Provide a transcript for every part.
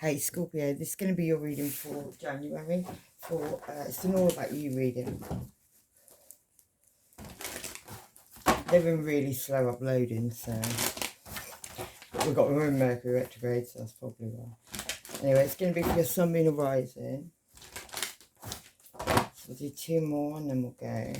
Hey Scorpio, this is going to be your reading for January. It's an all about you reading. They've been really slow uploading, so we've got a mercury retrograde, so that's probably why. Anyway, it's going to be for your sun, moon, and rising. So we'll do 2 more and then we'll go.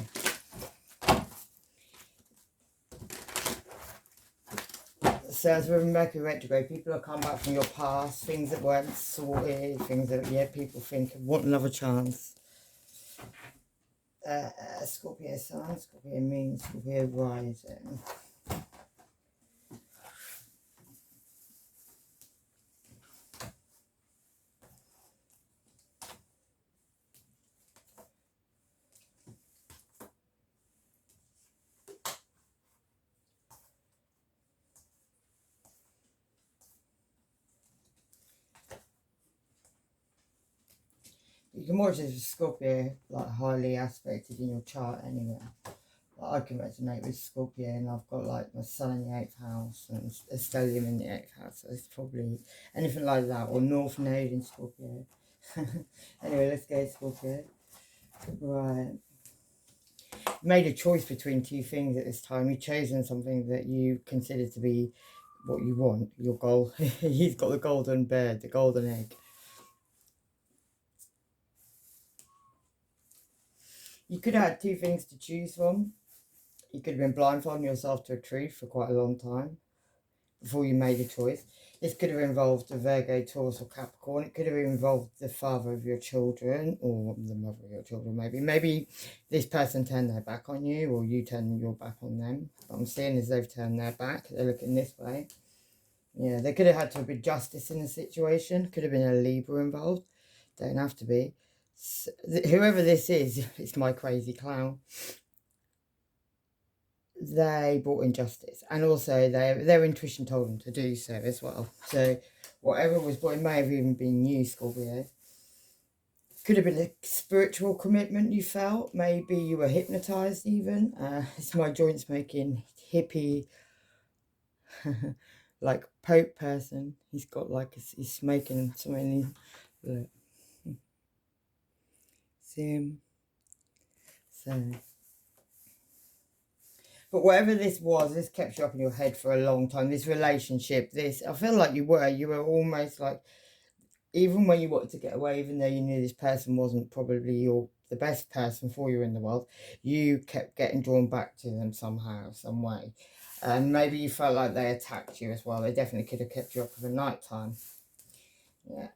So as we're in mercury retrograde, people have come back from your past, things that weren't sorted, things that, yeah, people think, want another chance. Scorpio sun, Scorpio moon, Scorpio rising. You can watch this with Scorpio, like, highly aspected in your chart anyway. Like, I can resonate with Scorpio, and I've got, like, my sun in the 8th house and a stellium in the 8th house, so it's probably anything like that, or North Node in Scorpio. Anyway, let's go Scorpio. Right. You made a choice between 2 things at this time. You've chosen something that you consider to be what you want, your goal. He's got the golden bird, the golden egg. You could have had 2 things to choose from. You could have been blindfolding yourself to a truth for quite a long time before you made a choice. This could have involved a Virgo, Taurus or Capricorn. It could have involved the father of your children or the mother of your children maybe. Maybe this person turned their back on you or you turned your back on them. What I'm seeing is they've turned their back. They're looking this way. Yeah, there could have had to have been justice in the situation. Could have been a Libra involved. Don't have to be. So, whoever this is, it's my crazy clown. They brought in justice, and also their intuition told them to do so as well. So whatever was brought in may have even been you, Scorpio. Could have been a spiritual commitment you felt. Maybe you were hypnotized even. It's my joint smoking hippie like Pope person. He's got like he's smoking something. Look. See him? So, but whatever this was, this kept you up in your head for a long time. This relationship, I feel like you were almost like, even when you wanted to get away, even though you knew this person wasn't probably the best person for you in the world, you kept getting drawn back to them somehow, some way. And maybe you felt like they attacked you as well. They definitely could have kept you up for the night time. Yeah.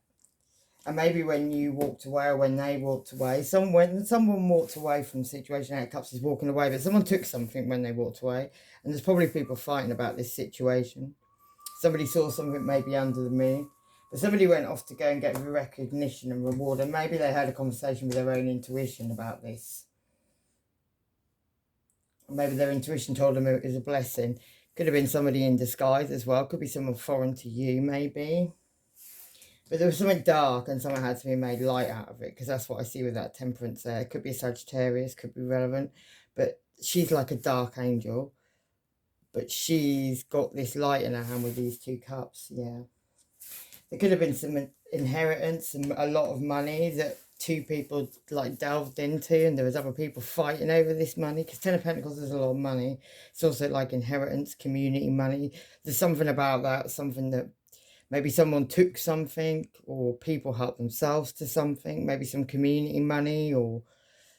And maybe when you walked away or when they walked away, when someone walked away from the situation, 8 Cups is walking away, but someone took something when they walked away. And there's probably people fighting about this situation. Somebody saw something maybe under the moon, but somebody went off to go and get recognition and reward. And maybe they had a conversation with their own intuition about this. Or maybe their intuition told them it was a blessing. Could have been somebody in disguise as well. Could be someone foreign to you, maybe. But there was something dark and something had to be made light out of it, because that's what I see with that temperance there. It could be Sagittarius, could be relevant. But she's like a dark angel. But she's got this light in her hand with these 2 cups, yeah. There could have been some inheritance and a lot of money that 2 people like delved into, and there was other people fighting over this money, because 10 of Pentacles is a lot of money. It's also like inheritance, community money. There's something about that, something that maybe someone took something, or people helped themselves to something, maybe some community money, or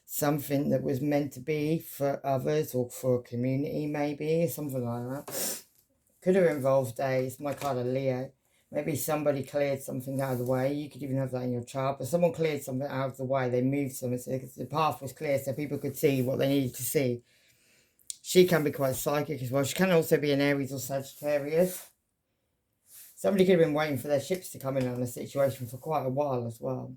something that was meant to be for others or for a community, maybe, something like that. Could have involved my card of Leo. Maybe somebody cleared something out of the way. You could even have that in your chart, but someone cleared something out of the way. They moved something so the path was clear so people could see what they needed to see. She can be quite psychic as well. She can also be an Aries or Sagittarius. Somebody could have been waiting for their ships to come in on a situation for quite a while as well.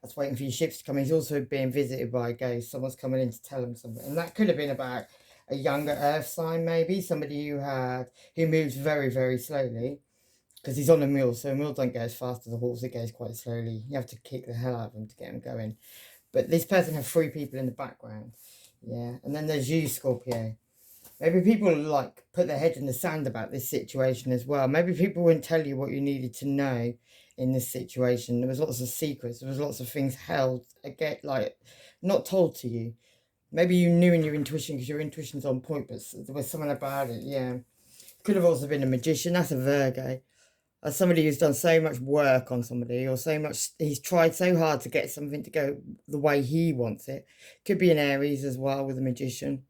That's waiting for your ships to come in. He's also being visited by a ghost. Someone's coming in to tell him something. And that could have been about a younger earth sign, maybe. Somebody who moves very, very slowly. Because he's on a mule, so a mule don't go as fast as a horse. It goes quite slowly. You have to kick the hell out of him to get him going. But this person has 3 people in the background. Yeah. And then there's you, Scorpio. Maybe people like put their head in the sand about this situation as well. Maybe people wouldn't tell you what you needed to know in this situation. There was lots of secrets. There was lots of things held, again, like not told to you. Maybe you knew in your intuition because your intuition's on point, but there was something about it, yeah. Could have also been a magician. That's a Virgo. As somebody who's done so much work on somebody, or so much, he's tried so hard to get something to go the way he wants it. Could be an Aries as well with a magician.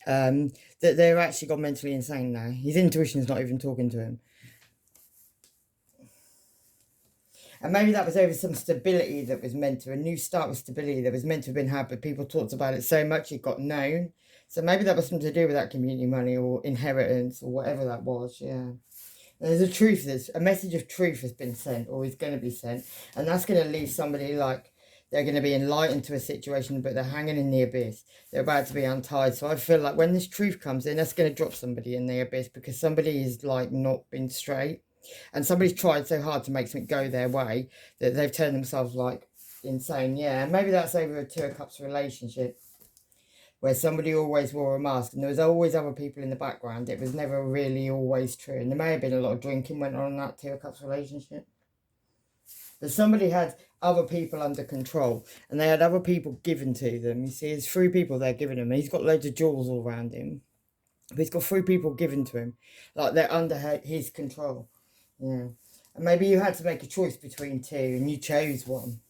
That they're actually got mentally insane now. His intuition's not even talking to him. And maybe that was over some stability that was meant to, a new start with stability that was meant to have been had, but people talked about it so much it got known. So maybe that was something to do with that community money or inheritance or whatever that was, yeah. There's a truth, there's a message of truth has been sent or is going to be sent. And that's going to leave somebody like they're going to be enlightened to a situation, but they're hanging in the abyss. They're about to be untied. So I feel like when this truth comes in, that's going to drop somebody in the abyss because somebody is like not been straight. And somebody's tried so hard to make something go their way that they've turned themselves like insane. Yeah, and maybe that's over a Two of Cups relationship where somebody always wore a mask and there was always other people in the background. It was never really always true. And there may have been a lot of drinking went on in that Two of Cups relationship. But somebody had other people under control and they had other people given to them. You see, there's 3 people they're giving him. He's got loads of jewels all around him. But he's got 3 people given to him. Like they're under his control. Yeah. And maybe you had to make a choice between 2 and you chose one.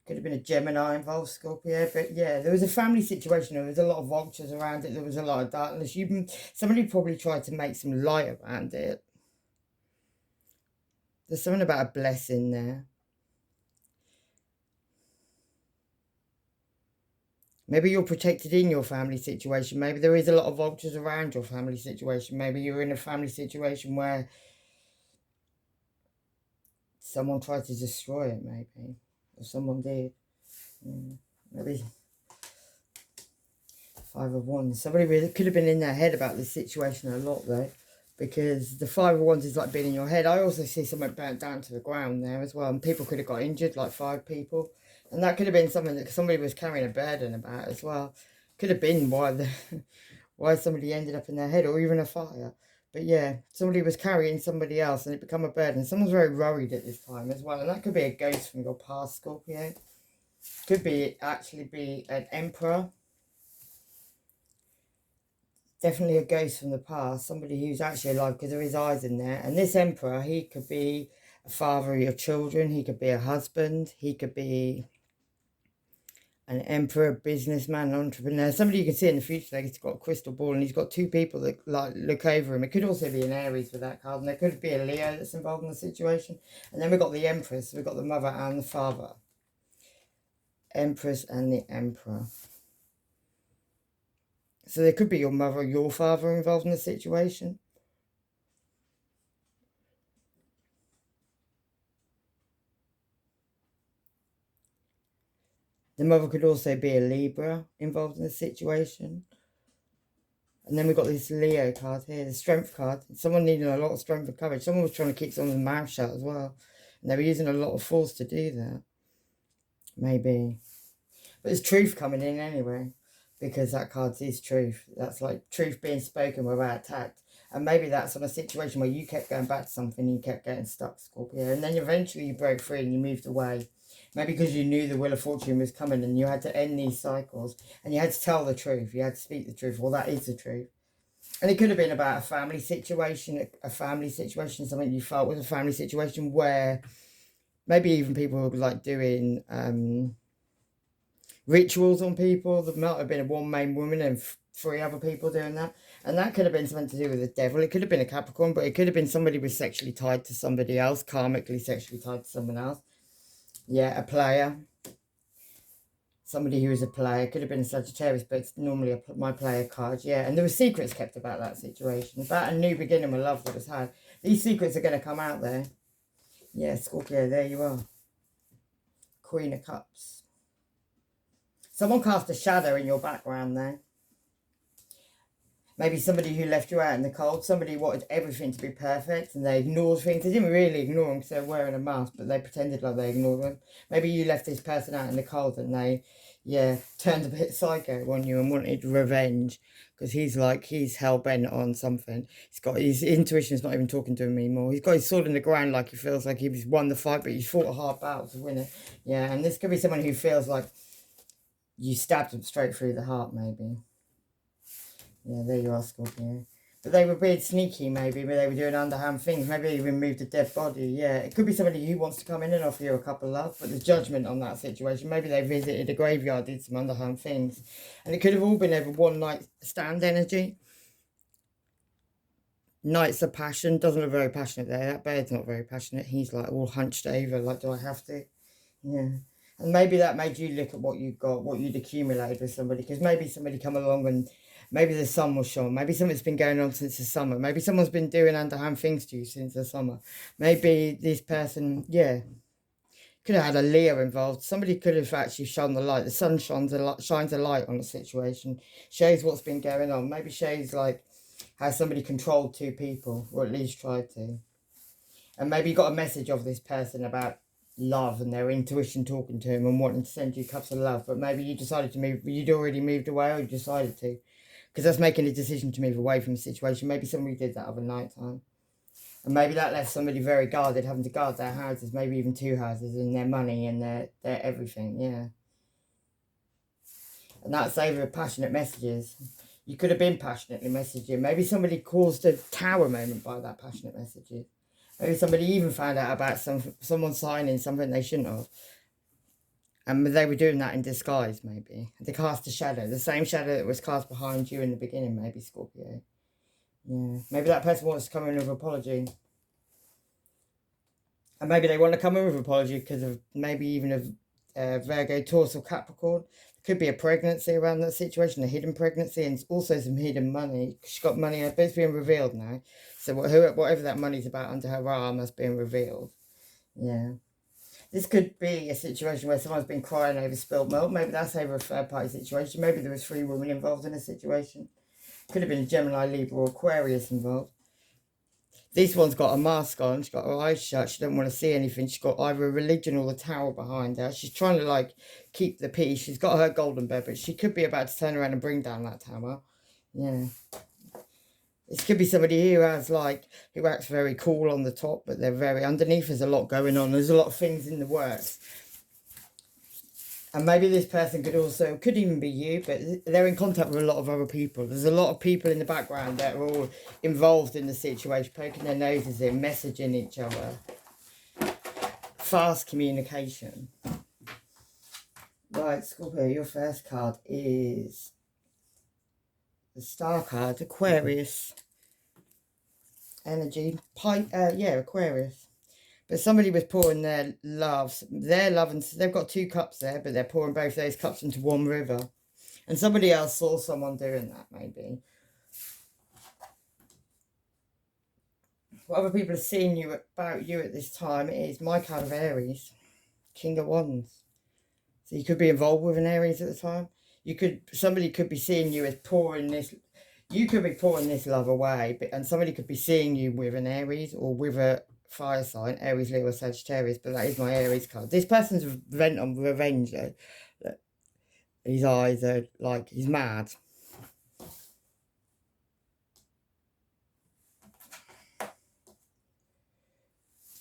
Could have been a Gemini involved, Scorpio. But yeah, there was a family situation. There was a lot of vultures around it. There was a lot of darkness. Somebody probably tried to make some light around it. There's something about a blessing there. Maybe you're protected in your family situation. Maybe there is a lot of vultures around your family situation. Maybe you're in a family situation where someone tried to destroy it, maybe. Or someone did. Maybe 5 of Wands. Somebody really could have been in their head about this situation a lot, though. Because the 5 of Wands is like being in your head. I also see someone burnt down to the ground there as well. And people could have got injured, like 5 people. And that could have been something that somebody was carrying a burden about as well. Could have been why somebody ended up in their head or even a fire. But yeah, somebody was carrying somebody else and it became a burden. Someone's very worried at this time as well. And that could be a ghost from your past, Scorpio. Could be actually be an emperor. Definitely a ghost from the past. Somebody who's actually alive because there is eyes in there. And this emperor, he could be a father of your children. He could be a husband. He could be an emperor, businessman, an entrepreneur, somebody you can see in the future. Like he's got a crystal ball and he's got 2 people that like look over him. It could also be an Aries with that card, and there could be a Leo that's involved in the situation. And then we've got the Empress. We've got the mother and the father. Empress and the Emperor. So there could be your mother or your father involved in the situation. The mother could also be a Libra involved in the situation. And then we've got this Leo card here, the Strength card. Someone needing a lot of strength and courage. Someone was trying to keep someone's mouth shut as well. And they were using a lot of force to do that. Maybe. But there's truth coming in anyway. Because that card is truth. That's like truth being spoken without tact. And maybe that's on a situation where you kept going back to something and you kept getting stuck, Scorpio. And then eventually you broke free and you moved away. Maybe because you knew the Wheel of Fortune was coming and you had to end these cycles. And you had to tell the truth. You had to speak the truth. Well, that is the truth. And it could have been about a family situation. Something you felt was a family situation where maybe even people were like doing rituals on people. There might have been one main woman and 3 other people doing that. And that could have been something to do with the devil. It could have been a Capricorn, but it could have been somebody who was sexually tied to somebody else, karmically sexually tied to someone else. Yeah, a player. Somebody who is a player. Could have been a Sagittarius, but it's normally my player card. Yeah, and there were secrets kept about that situation. About a new beginning with love that was had. These secrets are going to come out there. Yeah, Scorpio, there you are. Queen of Cups. Someone cast a shadow in your background there. Maybe somebody who left you out in the cold. Somebody wanted everything to be perfect and they ignored things. They didn't really ignore them because they were wearing a mask, but they pretended like they ignored them. Maybe you left this person out in the cold and they Yeah, turned a bit psycho on you and wanted revenge because he's hell bent on something. He's got his intuition's not even talking to him anymore. He's got his sword in the ground like he feels like he's won the fight, but he fought a hard battle to win it. Yeah, and this could be someone who feels like you stabbed him straight through the heart, maybe. Yeah, there you are, Scorpio. But they were being sneaky, maybe, but they were doing underhand things. Maybe they even moved a dead body. Yeah, it could be somebody who wants to come in and offer you a couple of love, but there's judgment on that situation. Maybe they visited a graveyard, did some underhand things. And it could have all been over one night stand energy. Knights of passion. Doesn't look very passionate there. That bird's not very passionate. He's like all hunched over, like, do I have to? Yeah. And maybe that made you look at what you've got, what you'd accumulated with somebody. Because maybe somebody come along and maybe the sun was shone. Maybe something's been going on since the summer. Maybe someone's been doing underhand things to you since the summer. Maybe this person, yeah, could have had a Leo involved. Somebody could have actually shone the light. The sun shines a light on the situation. Shows what's been going on. Maybe shows like how somebody controlled two people, or at least tried to. And maybe you got a message of this person about love and their intuition talking to him and wanting to send you cups of love. But maybe you decided to move. You'd already moved away, or you decided to. Because that's making a decision to move away from the situation. Maybe somebody did that over night time. And maybe that left somebody very guarded, having to guard their houses, maybe even two houses, and their money and their everything, yeah. And that's over passionate messages. You could have been passionately messaging. Maybe somebody caused a tower moment by that passionate messages. Maybe somebody even found out about someone signing something they shouldn't have. And they were doing that in disguise, maybe. They cast a shadow, the same shadow that was cast behind you in the beginning, maybe, Scorpio. Yeah. Maybe that person wants to come in with an apology. And maybe they want to come in with an apology because of maybe even a Virgo, Taurus or Capricorn. Could be a pregnancy around that situation, a hidden pregnancy, and also some hidden money. She's got money, but it's being revealed now. So whatever that money's about under her arm, that's being revealed. Yeah. This could be a situation where someone's been crying over spilt milk. Maybe that's over a third-party situation. Maybe there was 3 women involved in a situation. Could have been a Gemini, Libra, or Aquarius involved. This one's got a mask on. She's got her eyes shut. She doesn't want to see anything. She's got either a religion or the tower behind her. She's trying to, like, keep the peace. She's got her golden bed, but she could be about to turn around and bring down that tower. Yeah. This could be somebody who has, like, who acts very cool on the top, but they're very underneath. There's a lot going on. There's a lot of things in the works. And maybe this person could even be you, but they're in contact with a lot of other people. There's a lot of people in the background that are all involved in the situation, poking their noses in, messaging each other. Fast communication. Right, Scorpio, your first card is the Star card, Aquarius. Energy, Aquarius. But somebody was pouring their love, and they've got 2 cups there, but they're pouring both those cups into one river. And somebody else saw someone doing that, maybe. What other people are seeing about you at this time is my card of Aries, King of Wands. So you could be involved with an Aries at the time. Somebody could be seeing you as pouring this. You could be pouring this love away, and somebody could be seeing you with an Aries or with a fire sign, Aries, Leo, or Sagittarius, but that is my Aries card. This person's bent on revenge, though. His eyes are like, he's mad.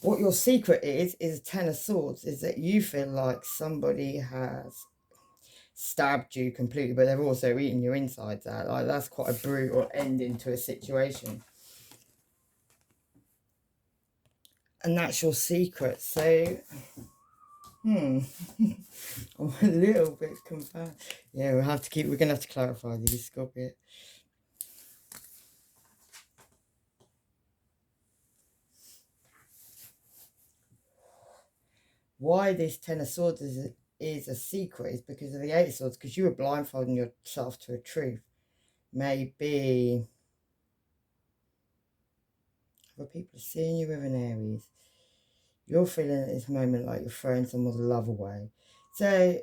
What your secret is a 10 of Swords, is that you feel like somebody has stabbed you completely, but they've also eaten your insides out. Like, that's quite a brutal ending to a situation. And that's your secret. So, I'm a little bit confused. Yeah, we're gonna have to clarify these, Scorpio. Why this 10 of Swords is a secret is because of the 8 of Swords, because you were blindfolding yourself to a truth. Maybe other people are seeing you with an Aries. You're feeling at this moment like you're throwing someone's love away. So,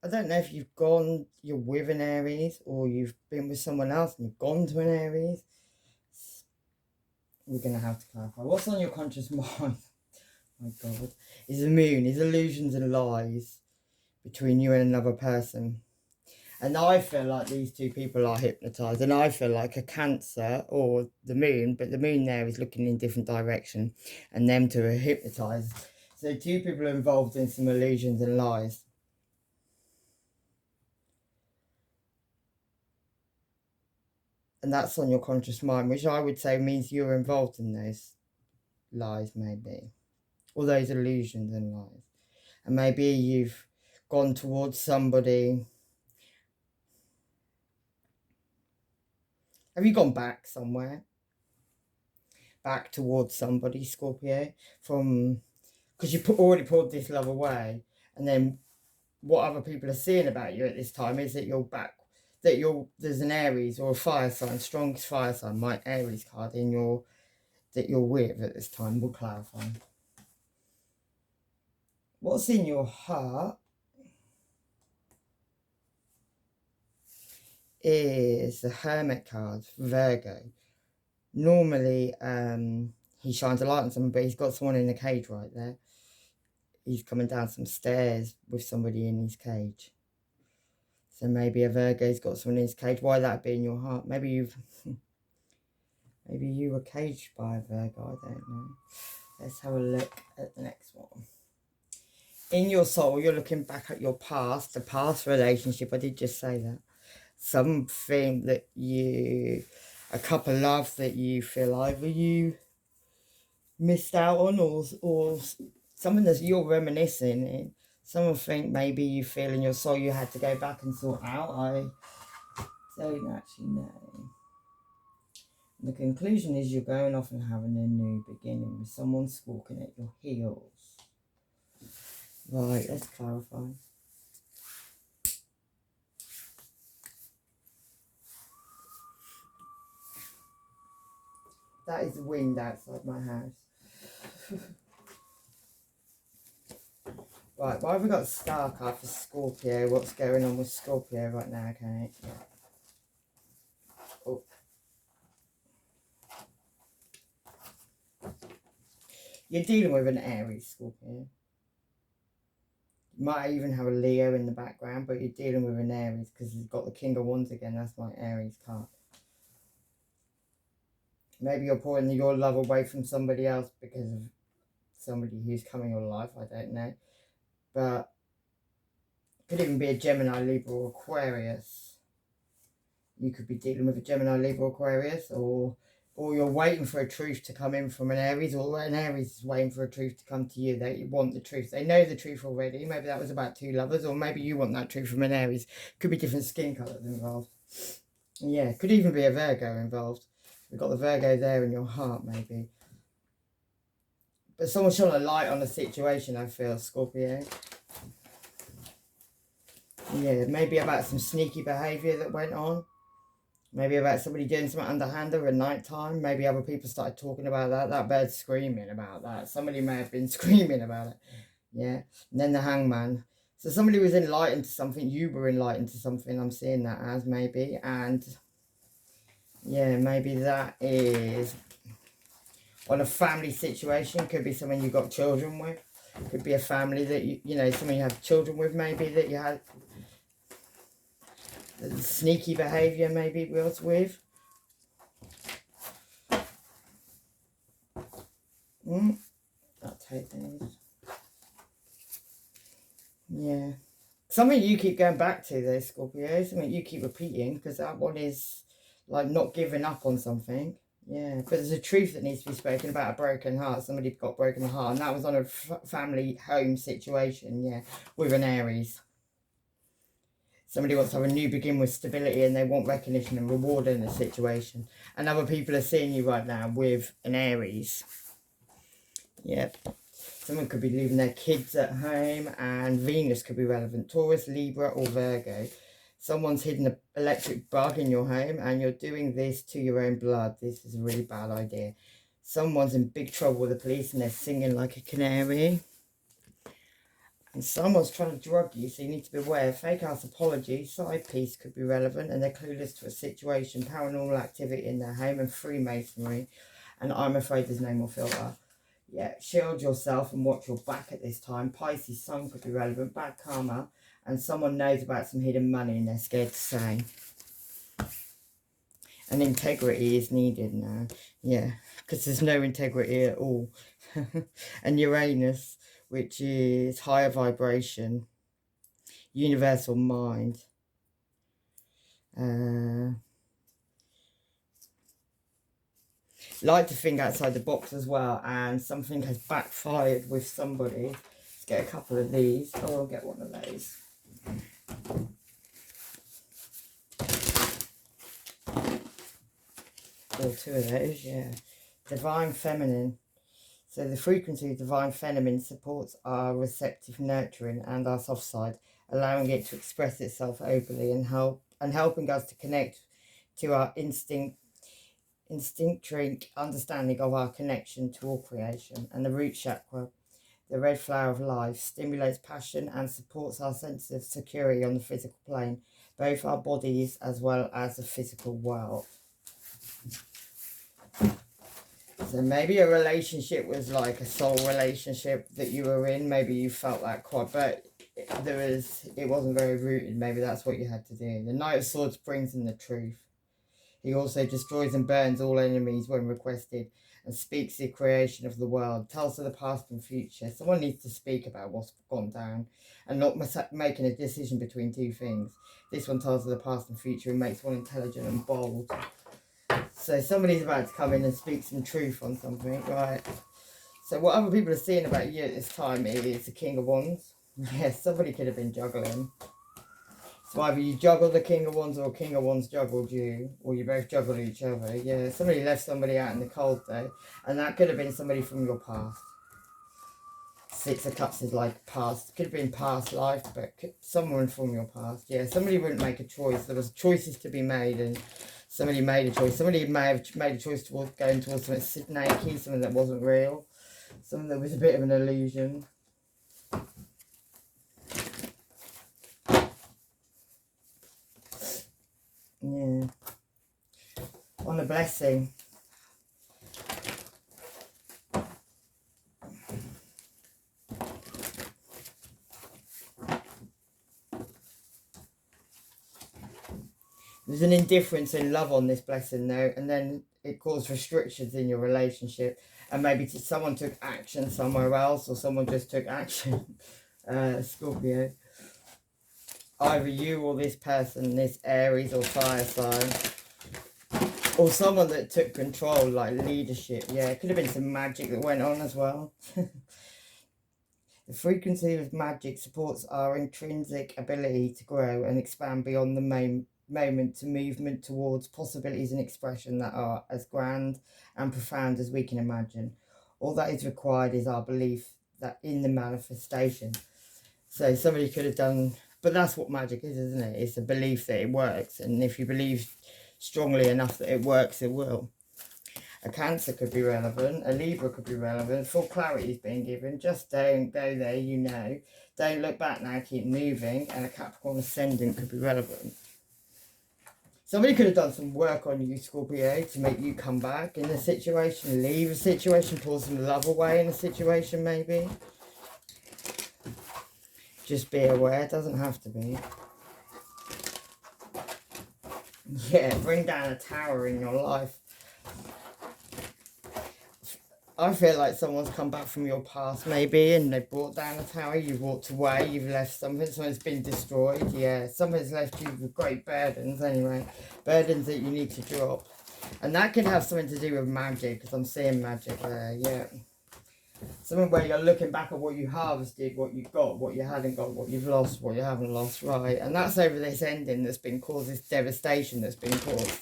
I don't know if you're with an Aries, or you've been with someone else and you've gone to an Aries. We're going to have to clarify. What's on your conscious mind? My God. Is the moon, is illusions and lies. between you and another person. And I feel like these two people are hypnotised, and I feel like a Cancer or the moon, but the moon there is looking in different direction, and them two are hypnotised. So two people are involved in some illusions and lies. And that's on your conscious mind, which I would say means you're involved in those lies, maybe, or those illusions and lies. And maybe you've gone towards somebody. Have you gone back somewhere? Back towards somebody, Scorpio? From, because you already pulled this love away, and then what other people are seeing about you at this time is that you're back, that there's an Aries or a fire sign, strongest fire sign, my Aries card in that you're with at this time. We'll clarify. What's in your heart is the Hermit card, Virgo. Normally, he shines a light on someone, but he's got someone in a cage right there. He's coming down some stairs with somebody in his cage. So maybe a Virgo's got someone in his cage. Why that be in your heart? Maybe you were caged by a Virgo, I don't know. Let's have a look at the next one. In your soul, you're looking back at your past, the past relationship. I did just say that. Something that a couple love that you feel either you missed out on, or something that you're reminiscing in. Something maybe you feel in your soul you had to go back and sort out. I don't actually know. And the conclusion is you're going off and having a new beginning with someone squawking at your heels. Right, let's clarify. That is the wind outside my house. Right, why have we got a star card for Scorpio? What's going on with Scorpio right now, okay? Yeah. Oh. You're dealing with an Aries, Scorpio. You might even have a Leo in the background, but you're dealing with an Aries because he's got the King of Wands again. That's my Aries card. Maybe you're pouring your love away from somebody else because of somebody who's coming in your life. I don't know. But it could even be a Gemini, Libra, or Aquarius. You could be dealing with a Gemini, Libra, Aquarius, or you're waiting for a truth to come in from an Aries, or an Aries is waiting for a truth to come to you. They want the truth. They know the truth already. Maybe that was about two lovers, or maybe you want that truth from an Aries. Could be different skin colours involved. Yeah, could even be a Virgo involved. We've got the Virgo there in your heart, maybe. But someone's shone a light on the situation, I feel, Scorpio. Yeah, maybe about some sneaky behaviour that went on. Maybe about somebody doing something underhanded at night time. Maybe other people started talking about that. That bird's screaming about that. Somebody may have been screaming about it. Yeah. And then the Hangman. So somebody was enlightened to something. You were enlightened to something. I'm seeing that as maybe. And yeah, maybe that is on a family situation. Could be someone you got children with. Could be a family that you know, someone you have children with, maybe that you had sneaky behaviour, maybe was with. I'll take these. Yeah. Something you keep going back to though, Scorpio. Something you keep repeating, because that one is like not giving up on something. Yeah, but there's a truth that needs to be spoken about a broken heart. Somebody got broken heart, and that was on a family home situation, yeah, with an Aries. Somebody wants to have a new begin with stability, and they want recognition and reward in the situation. And other people are seeing you right now with an Aries. Yep. Someone could be leaving their kids at home, and Venus could be relevant. Taurus, Libra, or Virgo. Someone's hidden an electric bug in your home, and you're doing this to your own blood. This is a really bad idea. Someone's in big trouble with the police, and they're singing like a canary. And someone's trying to drug you, so you need to be aware. Fake ass apology, side piece could be relevant, and they're clueless to a situation. Paranormal activity in their home, and Freemasonry. And I'm afraid there's no more filter. Yeah, shield yourself and watch your back at this time. Pisces, sun could be relevant. Bad karma. And someone knows about some hidden money and they're scared to say. And integrity is needed now. Yeah, because there's no integrity at all. And Uranus, which is higher vibration, universal mind. Like to think outside the box as well, and something has backfired with somebody. Let's get a couple of these. Oh, I'll get one of those. Or two of those, yeah. Divine feminine. So the frequency of divine feminine supports our receptive nurturing and our soft side, allowing it to express itself openly and helping us to connect to our instinctive understanding of our connection to all creation. And the root chakra, the red flower of life, stimulates passion and supports our sense of security on the physical plane, both our bodies as well as the physical world. So maybe a relationship was like a soul relationship that you were in. Maybe you felt that quite, but it wasn't very rooted. Maybe that's what you had to do. The Knight of Swords brings in the truth. He also destroys and burns all enemies when requested and speaks the creation of the world, tells of the past and future. Someone needs to speak about what's gone down and not making a decision between two things. This one tells of the past and future and makes one intelligent and bold. So somebody's about to come in and speak some truth on something, right? So what other people are seeing about you at this time is the King of Wands. Yes, somebody could have been juggling. So either you juggled the King of Wands or King of Wands juggled you, or you both juggled each other. Yeah, somebody left somebody out in the cold though, and that could have been somebody from your past. Six of Cups is like past, could have been past life, but someone from your past. Yeah, somebody wouldn't make a choice. There was choices to be made, and somebody made a choice. Somebody may have made a choice towards going towards something snaky, something that wasn't real, something that was a bit of an illusion. Yeah. On a blessing. There's an indifference in love on this blessing though, and then it caused restrictions in your relationship, and maybe someone took action somewhere else, or someone just took action. Scorpio. Either you or this person, this Aries or fire sign, or someone that took control, like leadership. Yeah, it could have been some magic that went on as well. The frequency of magic supports our intrinsic ability to grow and expand beyond the moment to movement towards possibilities and expression that are as grand and profound as we can imagine. All that is required is our belief that in the manifestation. So somebody could have done, but that's what magic is, isn't it? It's a belief that it works, and if you believe strongly enough that it works, it will. A Cancer could be relevant, a Libra could be relevant, full clarity is being given, just don't go there, you know. Don't look back now, keep moving, and a Capricorn Ascendant could be relevant. Somebody could have done some work on you, Scorpio, to make you come back in the situation, leave a situation, pull some love away in a situation maybe. Just be aware, it doesn't have to be. Yeah, bring down a tower in your life. I feel like someone's come back from your past maybe, and they brought down a tower, you've walked away, you've left something, something's been destroyed. Yeah, something's left you with great burdens anyway. Burdens that you need to drop. And that could have something to do with magic, because I'm seeing magic there, yeah. Something where you're looking back at what you harvested, what you got, what you hadn't got, what you've lost, what you haven't lost, right? And that's over this ending that's been caused, this devastation that's been caused.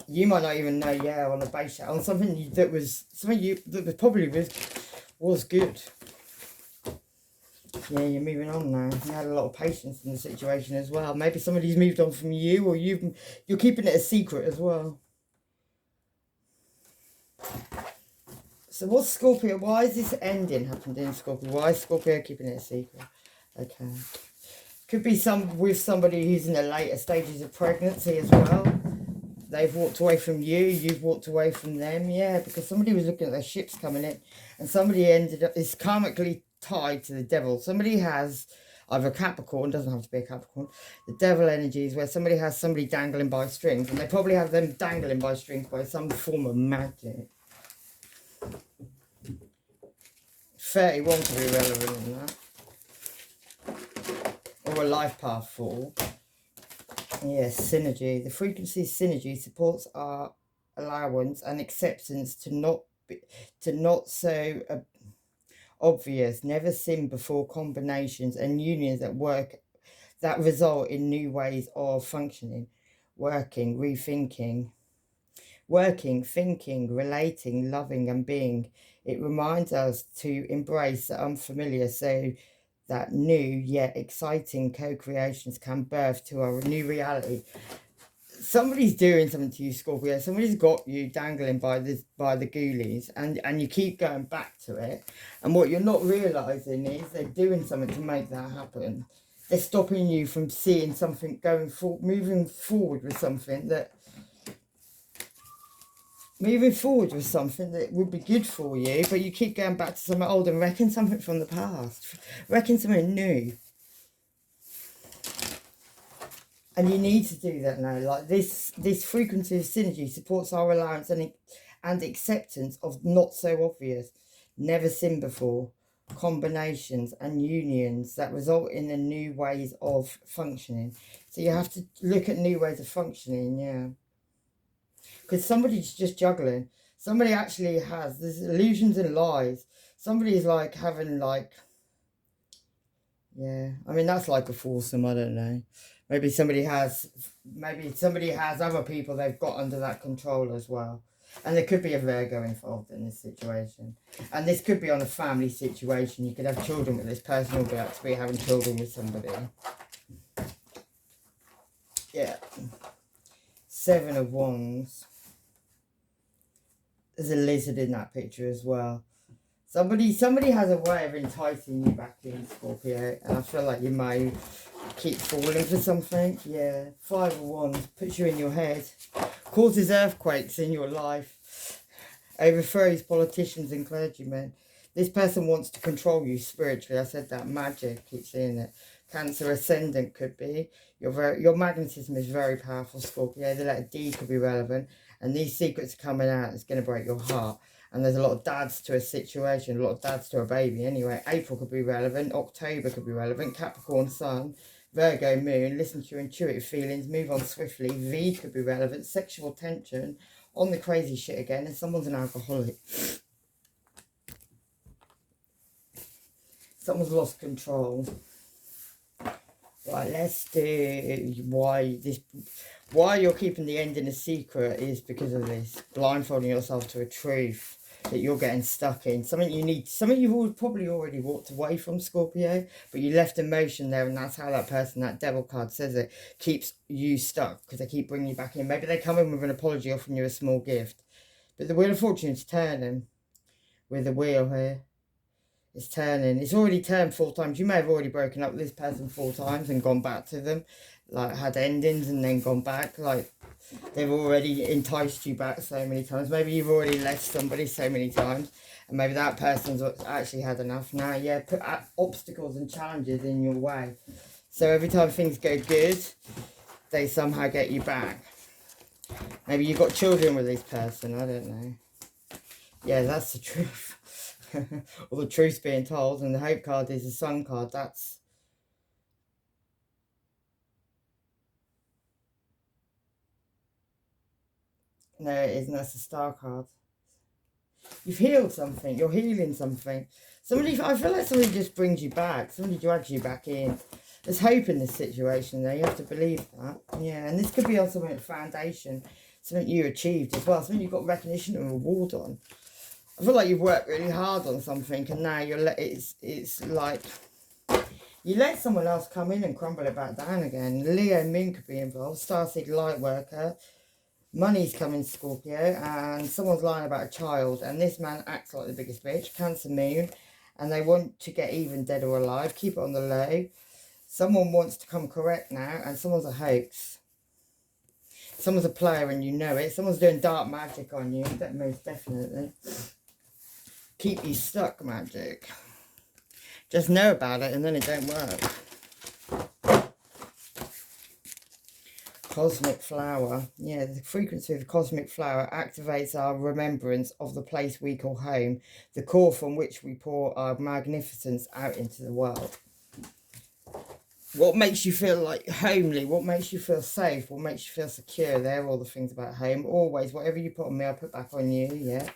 You might not even know, yeah, on a base shot, on something that was probably was good. Yeah, you're moving on now. You had a lot of patience in the situation as well. Maybe somebody's moved on from you, or you're keeping it a secret as well. So what's Scorpio? Why is this ending happened in Scorpio? Why is Scorpio keeping it a secret? Okay. Could be with somebody who's in the later stages of pregnancy as well. They've walked away from you, you've walked away from them. Yeah, because somebody was looking at their ships coming in, and somebody is karmically tied to the devil. Somebody has Either Capricorn, doesn't have to be a Capricorn. The devil energy is where somebody has somebody dangling by strings, and they probably have them dangling by strings by some form of magic. 31 could be relevant in that. Or a life path for. Yes, synergy. The frequency synergy supports our allowance and acceptance to not so obvious, never seen before combinations and unions at work that result in new ways of functioning, working, rethinking, thinking, relating, loving and being. It reminds us to embrace the unfamiliar so that new yet exciting co-creations can birth to our new reality. Somebody's doing something to you, Scorpio. Somebody's got you dangling by the ghoulies, and you keep going back to it. And what you're not realizing is they're doing something to make that happen. They're stopping you from seeing something moving forward with something that would be good for you, but you keep going back to something old and wrecking something from the past, wrecking something new. And you need to do that now. Like this frequency of synergy supports our allowance and acceptance of not so obvious, never seen before combinations and unions that result in the new ways of functioning. So you have to look at new ways of functioning, yeah. Because somebody's just juggling. Somebody actually has, there's illusions and lies. Somebody's like having like, yeah, I mean, that's like a foursome, I don't know. Maybe somebody has other people they've got under that control as well. And there could be a Virgo involved in this situation. And this could be on a family situation. You could have children with this person, or be up to be having children with somebody. Yeah. 7 of Wands. There's a lizard in that picture as well. Somebody has a way of enticing you back in, Scorpio. And I feel like you may keep falling for something. Yeah. 5 of Wands puts you in your head. Causes earthquakes in your life. Overthrows politicians and clergymen. This person wants to control you spiritually. I said that. Magic. Keep seeing it. Cancer ascendant could be. Your magnetism is very powerful, Scorpio. The letter D could be relevant. And these secrets are coming out. It's going to break your heart. And there's a lot of dads to a situation. A lot of dads to a baby. Anyway, April could be relevant. October could be relevant. Capricorn Sun. Virgo Moon. Listen to your intuitive feelings. Move on swiftly. V could be relevant. Sexual tension. On the crazy shit again. And someone's an alcoholic. Someone's lost control. Right, let's do why you're keeping the ending a secret is because of this. Blindfolding yourself to a truth that you're getting stuck in. Something you've probably already walked away from, Scorpio, but you left emotion there, and that's how that person, that devil card says it, keeps you stuck, because they keep bringing you back in. Maybe they come in with an apology, offering you a small gift. But the Wheel of Fortune is turning with the wheel here. It's turning. It's already turned 4 times. You may have already broken up with this person 4 times and gone back to them. Like, had endings and then gone back. Like, they've already enticed you back so many times. Maybe you've already left somebody so many times. And maybe that person's actually had enough now. Yeah, put obstacles and challenges in your way. So every time things go good, they somehow get you back. Maybe you've got children with this person. I don't know. Yeah, that's the truth. Or the truth's being told, and the hope card is the sun card. That's no, it isn't. That's the star card. You've healed something. You're healing something. I feel like somebody just brings you back. Somebody drags you back in. There's hope in this situation, though. You have to believe that. Yeah, and this could be on something foundation, something you achieved as well, something you've got recognition and reward on. I feel like you've worked really hard on something, and now it's like you let someone else come in and crumble it back down again. Leo Moon could be involved. Starseed light worker. Money's coming, Scorpio, and someone's lying about a child, and this man acts like the biggest bitch. Cancer Moon, and they want to get even, dead or alive. Keep it on the low. Someone wants to come correct now, and someone's a hoax. Someone's a player and you know it. Someone's doing dark magic on you. That most definitely. Keep you stuck magic. Just know about it and then it don't work. Cosmic flower. Yeah, the frequency of the cosmic flower activates our remembrance of the place we call home, the core from which we pour our magnificence out into the world. What makes you feel like homely? What makes you feel safe? What makes you feel secure? They're all the things about home. Always, whatever you put on me, I put back on you, yeah.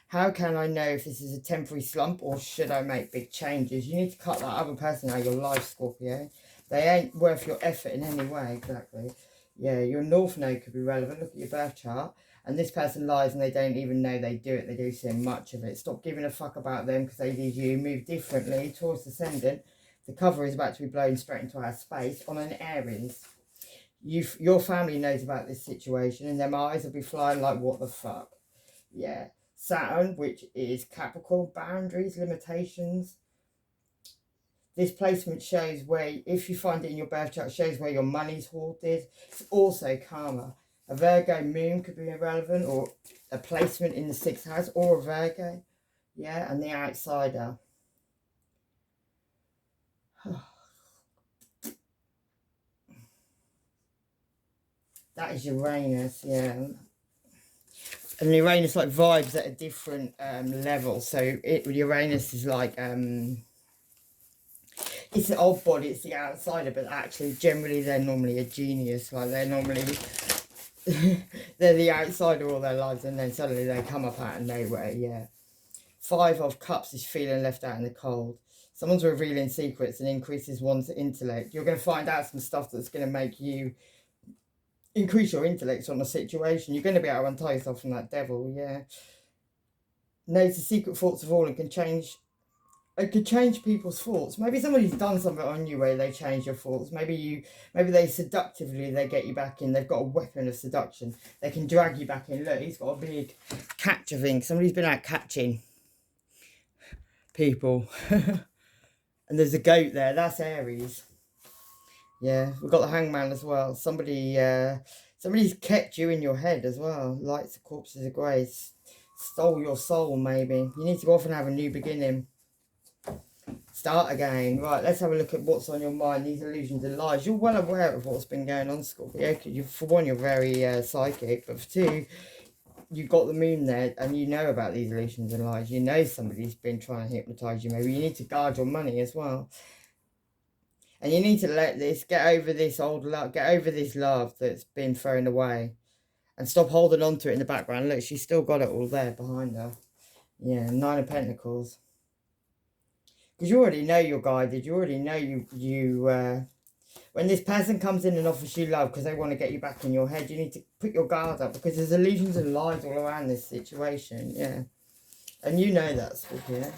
How can I know if this is a temporary slump or should I make big changes? You need to cut that other person out of your life, Scorpio. They ain't worth your effort in any way, exactly. Yeah, your North Node could be relevant. Look at your birth chart. And this person lies and they don't even know they do it. They do so much of it. Stop giving a fuck about them because they did you. Move differently. Taurus Ascendant. The cover is about to be blown straight into our space on an Aries. Your family knows about this situation and their eyes will be flying like, what the fuck? Yeah. Saturn, which is Capricorn, boundaries, limitations. This placement shows where, if you find it in your birth chart, shows where your money's hoarded. It's also karma. A Virgo moon could be irrelevant, or a placement in the 6th house, or a Virgo. Yeah, and the outsider. That is Uranus, yeah. And Uranus like vibes at a different level. So Uranus is like, it's the old body, it's the outsider, but actually generally they're normally a genius. Like they're normally, they're the outsider all their lives and then suddenly they come up out of nowhere, yeah. 5 of Cups is feeling left out in the cold. Someone's revealing secrets and increases one's intellect. You're going to find out some stuff that's going to make you increase your intellect on the situation. You're going to be able to untie yourself from that devil, yeah. Knows the secret thoughts of all and can change. It could change people's thoughts. Maybe somebody's done something on you where they change your thoughts. Maybe they seductively, they get you back in. They've got a weapon of seduction. They can drag you back in. Look, he's got a big catcher thing. Somebody's been out catching people. And there's a goat there. That's Aries. Yeah, we've got the Hangman as well. Somebody's kept you in your head as well. Lights, corpses of grace. Stole your soul, maybe. You need to go off and have a new beginning. Start again. Right, let's have a look at what's on your mind. These illusions and lies. You're well aware of what's been going on, Scorpio. For one, you're very psychic. But for two, you've got the moon there and you know about these illusions and lies. You know somebody's been trying to hypnotise you. Maybe you need to guard your money as well. And you need to let this, get over this old love, get over this love that's been thrown away. And stop holding on to it in the background. Look, she's still got it all there behind her. Yeah, 9 of Pentacles. Because you already know you're guided. You already know when this person comes in and offers you love because they want to get you back in your head, you need to put your guard up because there's illusions and lies all around this situation. Yeah. And you know that, Scorpio.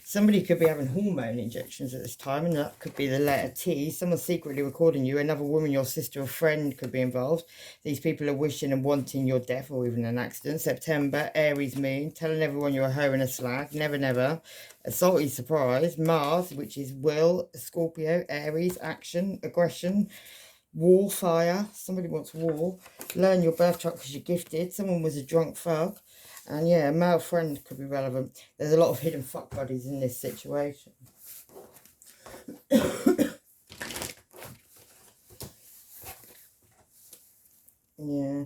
Somebody could be having hormone injections at this time, and that could be the letter T. Someone's secretly recording you. Another woman, your sister or friend could be involved. These people are wishing and wanting your death or even an accident. September, Aries moon, telling everyone you're a hoe and a slag. Never, never. A salty surprise. Mars, which is will. Scorpio, Aries, action, aggression. War, fire. Somebody wants war. Learn your birth chart because you're gifted. Someone was a drunk fuck. And yeah, a male friend could be relevant. There's a lot of hidden fuck buddies in this situation. Yeah.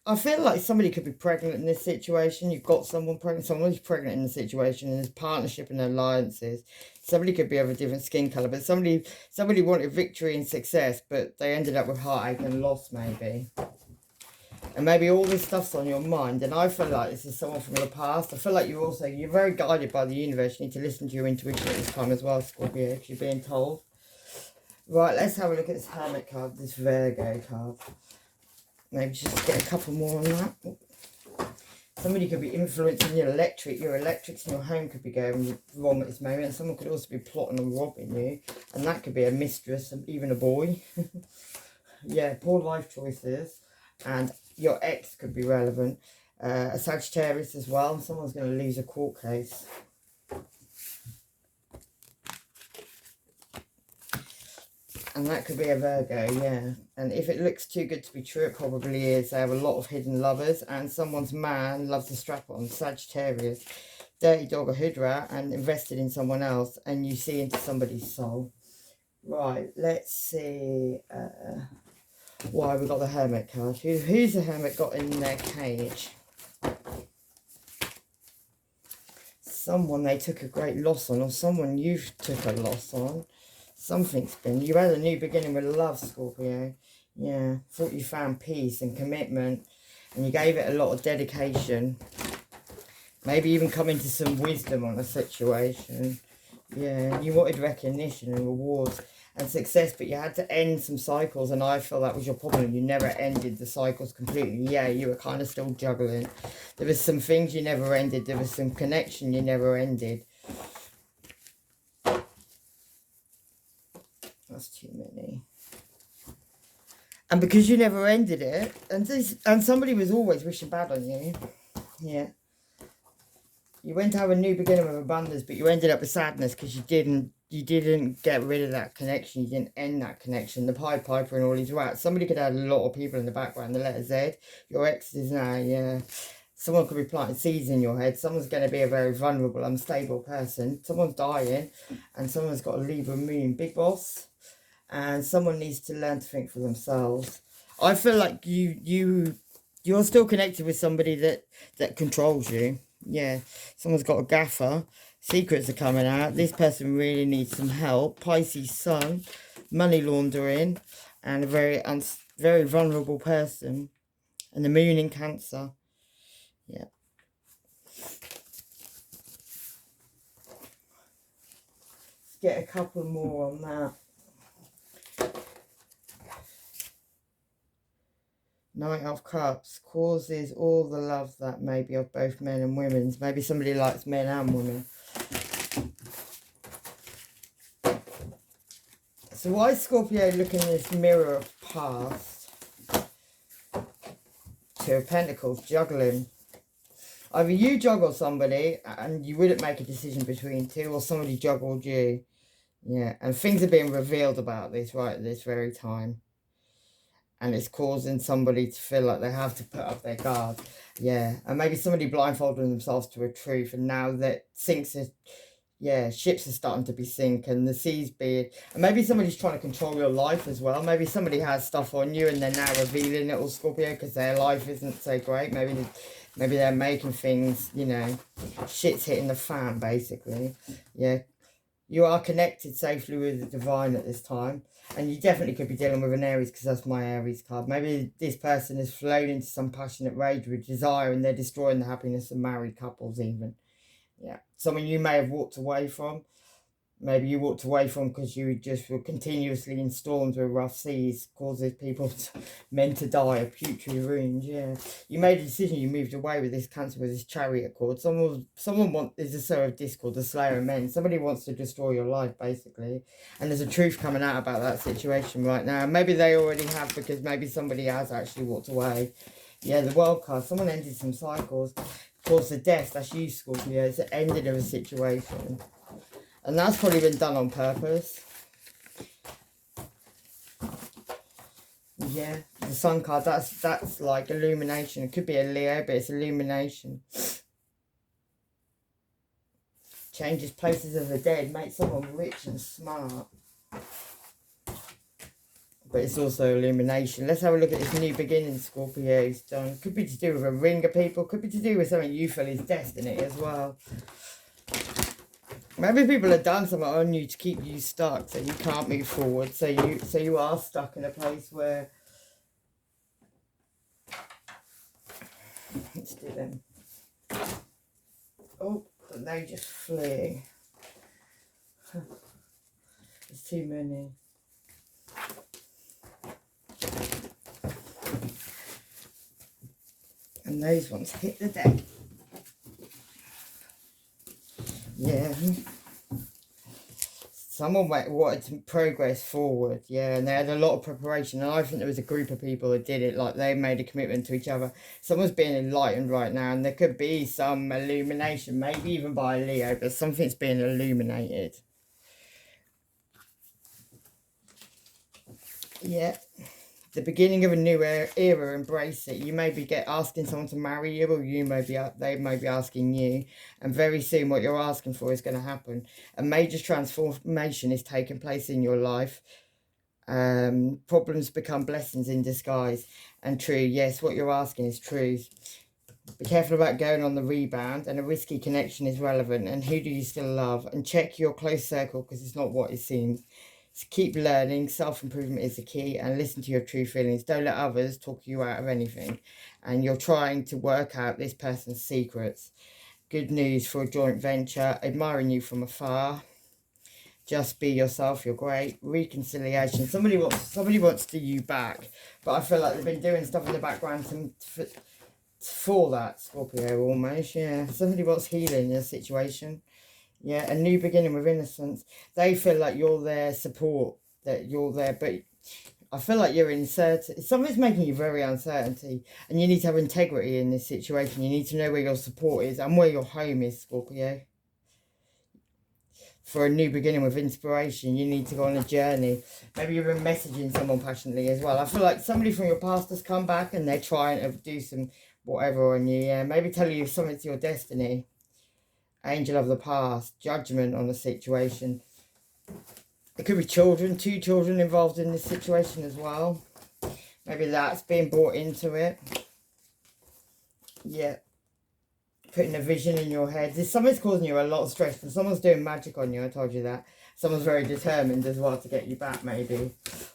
I feel like somebody could be pregnant in this situation. You've got someone pregnant, someone's pregnant in the situation, and there's partnership and alliances. Somebody could be of a different skin colour, but somebody wanted victory and success, but they ended up with heartache and loss, maybe. And maybe all this stuff's on your mind. And I feel like this is someone from your past. I feel like you're very guided by the universe. You need to listen to your intuition at this time as well, Scorpio, because you're being told. Right, let's have a look at this Hermit card, this Virgo card. Maybe just get a couple more on that. Somebody could be influencing your electrics in your home could be going wrong at this moment. And someone could also be plotting on robbing you. And that could be a mistress, even a boy. Yeah, poor life choices. And your ex could be relevant. A Sagittarius as well. Someone's going to lose a court case. And that could be a Virgo, yeah. And if it looks too good to be true, it probably is. They have a lot of hidden lovers. And someone's man loves to strap on. Sagittarius. dirty dog or hood rat and invested in someone else, and you see into somebody's soul. Right, let's see why we got the Hermit card. Who's the Hermit got in their cage? Someone they took a great loss on, or someone you took a loss on. Something's been... You had a new beginning with love, Scorpio. Yeah, thought you found peace and commitment, and you gave it a lot of dedication. Maybe even come into some wisdom on a situation. Yeah, you wanted recognition and rewards and success, but you had to end some cycles, and I feel that was your problem. You never ended the cycles completely. Yeah, you were kind of still juggling. There was some things you never ended. There was some connection you never ended. That's too many. And because you never ended it, and somebody was always wishing bad on you. Yeah. You went to have a new beginning with abundance, but you ended up with sadness because you didn't get rid of that connection. You didn't end that connection. The Pied Piper and all these rats. Somebody could have a lot of people in the background. The letter Z. Your ex is now, yeah. Someone could be planting seeds in your head. Someone's going to be a very vulnerable, unstable person. Someone's dying, and someone's got a Libra moon, big boss. And someone needs to learn to think for themselves. I feel like you're still connected with somebody that controls you. Yeah, someone's got a gaffer. Secrets are coming out. This person really needs some help. Pisces sun, money laundering, and a very vulnerable person. And the moon in Cancer. Yeah. Let's get a couple more on that. Knight of Cups causes all the love that may be of both men and women. Maybe somebody likes men and women. So why is Scorpio looking in this mirror of past? Two of Pentacles, juggling. Either you juggle somebody and you wouldn't make a decision between two, or somebody juggled you. Yeah, and things are being revealed about this right at this very time. And it's causing somebody to feel like they have to put up their guard. Yeah, and maybe somebody blindfolded themselves to a truth, and now that ships are starting to be sink, and the seas be... And maybe somebody's trying to control your life as well. Maybe somebody has stuff on you and they're now revealing it all, Scorpio, because their life isn't so great. Maybe they're making things, you know, shit's hitting the fan, basically. Yeah, you are connected safely with the divine at this time. And you definitely could be dealing with an Aries, because that's my Aries card. Maybe this person has flown into some passionate rage with desire, and they're destroying the happiness of married couples even. Yeah. Someone you may have walked away from. Maybe you walked away from because you just were continuously in storms with rough seas, causes people meant to die of putrid wounds. Yeah, you made a decision. You moved away with this Cancer, with this Chariot cord. Someone is a Sir of Discord, the Slayer of Men. Somebody wants to destroy your life, basically. And there's a truth coming out about that situation right now. Maybe they already have, because maybe somebody has actually walked away. Yeah, the World card. Someone ended some cycles, caused a death. That's you, Scorpio. It's the ending of a situation. And that's probably been done on purpose. Yeah, the Sun card, that's like illumination. It could be a Leo, but it's illumination. Changes places of the dead, makes someone rich and smart. But it's also illumination. Let's have a look at this new beginning Scorpio's done. Could be to do with a ring of people. Could be to do with something you feel is destiny as well. Maybe people have done something on you to keep you stuck, so you can't move forward. So you are stuck in a place where... Let's do them. Oh, they just flew. There's too many. And those ones hit the deck. Yeah. Someone wanted to progress forward, yeah, and they had a lot of preparation, and I think there was a group of people that did it, like they made a commitment to each other. Someone's being enlightened right now, and there could be some illumination, maybe even by a Leo, but something's being illuminated. Yeah. the beginning of a new era. Embrace it. You may be asking someone to marry you, or they may be asking you, and very soon what you're asking for is going to happen. A major transformation is taking place in your life. Problems become blessings in disguise. And true, yes, what you're asking is true. Be careful about going on the rebound, and a risky connection is relevant. And who do you still love? And check your close circle, because it's not what it seems. So keep learning. Self-improvement is the key, and listen to your true feelings. Don't let others talk you out of anything. And you're trying to work out this person's secrets. Good news for a joint venture. Admiring you from afar. Just be yourself. You're great. Reconciliation. Somebody wants you back, but I feel like they've been doing stuff in the background for that, Scorpio, almost. Yeah, somebody wants healing in their situation. Yeah, a new beginning with innocence. They feel like you're their support, that you're there, but I feel like you're uncertain. Something's making you very uncertainty, and you need to have integrity in this situation. You need to know where your support is and where your home is, Scorpio. For a new beginning with inspiration, you need to go on a journey. Maybe you've been messaging someone passionately as well. I feel like somebody from your past has come back and they're trying to do some whatever on you. Yeah, maybe tell you something to your destiny. Angel of the past, judgment on the situation. It could be children, 2 children involved in this situation as well. Maybe that's being brought into it. Yeah. Putting a vision in your head. Something's causing you a lot of stress, and someone's doing magic on you. I told you that. Someone's very determined as well to get you back, maybe.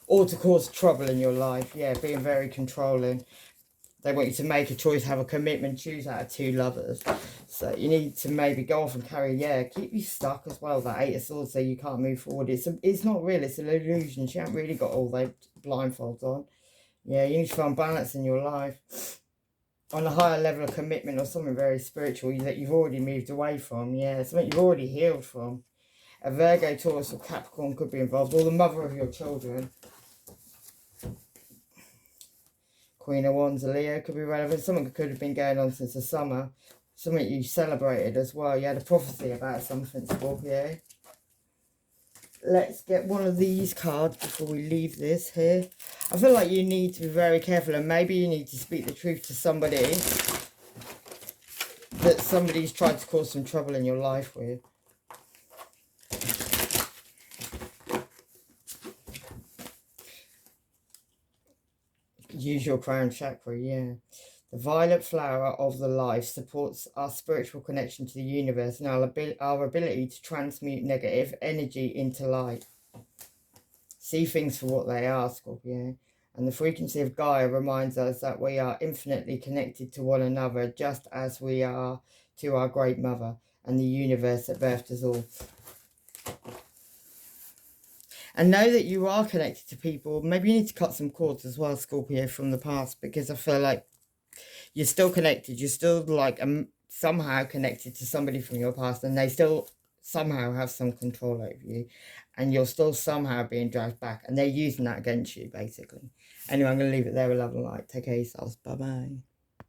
Or to cause trouble in your life. Yeah, being very controlling. They want you to make a choice, have a commitment, choose out of 2 lovers. So you need to maybe go off and carry, keep you stuck as well. That 8 of Swords, so you can't move forward. It's not real, it's an illusion. She hasn't really got all those blindfolds on. Yeah, you need to find balance in your life. On a higher level of commitment, or something very spiritual that you've already moved away from. Yeah, something you've already healed from. A Virgo, Taurus or Capricorn could be involved, or the mother of your children. Queen of Wands, a Leo could be relevant. Something could have been going on since the summer. Something you celebrated as well. You had a prophecy about something, Scorpio. Let's get one of these cards before we leave this here. I feel like you need to be very careful, and maybe you need to speak the truth to somebody that somebody's tried to cause some trouble in your life with. Use your crown chakra, yeah. The violet flower of the life supports our spiritual connection to the universe and our ability to transmute negative energy into light. See things for what they are, Scorpio. And the frequency of Gaia reminds us that we are infinitely connected to one another, just as we are to our great mother and the universe that birthed us all. And know that you are connected to people. Maybe you need to cut some cords as well, Scorpio, from the past, because I feel like you're still connected. You're still like somehow connected to somebody from your past, and they still somehow have some control over you, and you're still somehow being dragged back, and they're using that against you, basically. Anyway, I'm going to leave it there with love and light. Take care of yourselves. Bye-bye.